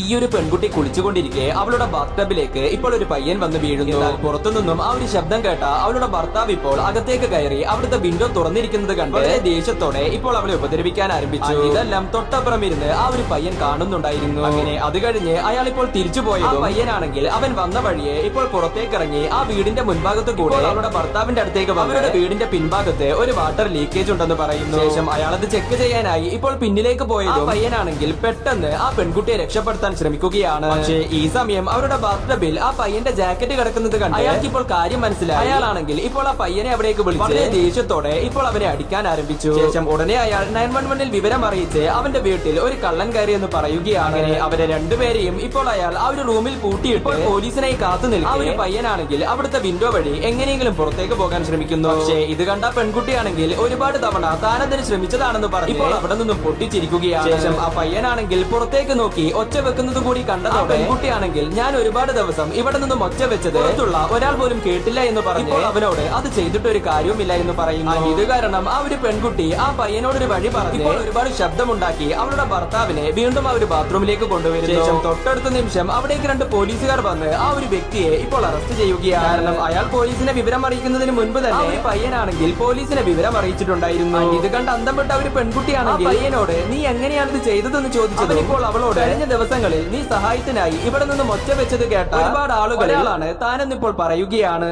ഈ ഒരു പെൺകുട്ടി കുളിച്ചുകൊണ്ടിരിക്കെ അവളുടെ ബാത്ടബിലേക്ക് ഇപ്പോൾ ഒരു പയ്യൻ വന്ന് വീഴുന്നു. എന്നാൽ പുറത്തുനിന്നും ആ ഒരു ശബ്ദം കേട്ട അവളുടെ ഭർത്താവ് ഇപ്പോൾ അകത്തേക്ക് കയറി അവിടുത്തെ വിൻഡോ തുറന്നിരിക്കുന്നത് കണ്ട് ദേഷ്യത്തോടെ ഇപ്പോൾ അവളെ ഉപദ്രവിക്കാൻ ആരംഭിച്ചു. ഇതെല്ലാം തൊട്ടപ്പുറം ഇരുന്ന് ആ ഒരു പയ്യൻ കാണുന്നുണ്ടായിരുന്നു. അങ്ങനെ അത് കഴിഞ്ഞ് അയാൾ ഇപ്പോൾ തിരിച്ചു പോയത് പയ്യനാണെങ്കിൽ അവൻ വന്ന വഴിയെ ഇപ്പോൾ പുറത്തേക്ക് ഇറങ്ങി ആ വീടിന്റെ മുൻഭാഗത്ത് കൂടെ അവളുടെ ഭർത്താവിന്റെ അടുത്തേക്ക് അവരുടെ വീടിന്റെ പിൻഭാഗത്ത് ഒരു വാട്ടർ ലീക്കേജ് ഉണ്ടെന്ന് പറയുന്നു. ശേഷം അയാൾ അത് ചെക്ക് ചെയ്യാനായി ഇപ്പോൾ പിന്നിലേക്ക് പോയത് പയ്യനാണെങ്കിൽ പെട്ടെന്ന് ആ പെൺകുട്ടിയെ രക്ഷപ്പെടുത്താൻ ശ്രമിക്കുകയാണ്. പക്ഷേ ഈ സമയം അവരുടെ ബാത്ടബിൽ ആ പയ്യന്റെ ജാക്കറ്റ് കിടക്കുന്നത് കണ്ട് അയാൾക്ക് ഇപ്പോൾ കാര്യം മനസ്സിലായി. അയാളാണെങ്കിൽ ഇപ്പോൾ ആ പയ്യനെ അവിടേക്ക് വിളിച്ച് ദേഷ്യത്തോടെ ഇപ്പോൾ അവനെ അടിക്കാൻ ആരംഭിച്ചു. ശേഷം ഉടനെ അയാൾ 911-ൽ വിവരം അറിയിച്ച് അവന്റെ വീട്ടിൽ ഒരു കള്ളൻ കയറിയെന്ന് പറയുകയാണ്. അവരെ രണ്ടുപേരെയും ഇപ്പോൾ അയാൾ ആ ഒരു റൂമിൽ പൂട്ടിയിട്ട് പോലീസിനായി കാത്തു നിൽക്കും. ആ ഒരു പയ്യനാണെങ്കിൽ അവിടുത്തെ വിൻഡോ വഴി എങ്ങനെയെങ്കിലും പുറത്തേക്ക് പോകാൻ ശ്രമിക്കുന്നു. പക്ഷേ ഇത് കണ്ട പെൺകുട്ടിയാണെങ്കിൽ ഒരുപാട് തവണ താനതിന് ശ്രമിച്ചതാണെന്ന് പറഞ്ഞ് ഇപ്പോൾ അവിടെ നിന്നും പൊട്ടിച്ചിരിക്കുകയാണ്. ശേഷം ആ പയ്യനാണെങ്കിൽ പുറത്തേക്ക് നോക്കി ഒച്ച വെക്കുന്നത് കൂടി കണ്ടതോടെ പെൺകുട്ടിയാണെങ്കിൽ ഞാൻ ഒരുപാട് ദിവസം ഇവിടെ നിന്നും ഒച്ച വെച്ചത് പുറത്തുള്ള ഒരാൾ പോലും കേട്ടില്ല എന്ന് പറഞ്ഞു അവനോട് അത് ചെയ്തിട്ട് ഒരു കാര്യവുമില്ല എന്ന് പറയുന്നു. ഇത് കാരണം ആ ഒരു പെൺകുട്ടി ആ പയ്യനോടൊരു വഴി പറഞ്ഞു ഇപ്പോൾ ഒരുപാട് ശബ്ദമുണ്ടാക്കി അവളുടെ ഭർത്താവിനെ വീണ്ടും ആ ഒരു ബാത്റൂമിലേക്ക് കൊണ്ടുവരുന്നു. ശേഷം തൊട്ടടുത്ത നിമിഷം അവിടേക്ക് 2 പോലീസുകാർ വന്ന് ആ ഒരു വ്യക്തിയെ ഇപ്പോൾ അറസ്റ്റ് ചെയ്യുകയാണ്. കാരണം അയാൾ പോലീസിനെ വിവരം അറിയിക്കുന്നതിന് മുൻപ് തന്നെ ആ പയ്യനാണെങ്കിൽ പോലീസിനെ വിവരം അറിയിച്ചിട്ടുണ്ടായിരുന്നു. ഇത് കണ്ട് അന്തം വിട്ട ഒരു പെൺകുട്ടിയാണെങ്കിൽ പയ്യനോട് നീ എങ്ങനെയാണ് ഇത് ചെയ്തതെന്ന് ചോദിച്ചത്. ഇപ്പോൾ അവളോട് കഴിഞ്ഞ ദിവസങ്ങളിൽ നീ സഹായത്തിനായി ഇവിടെ നിന്നും ഒച്ച വെച്ചത് കേട്ട ഒരുപാട് ആളുകളാണ് താനെന്നിപ്പോൾ പറയുകയാണ്.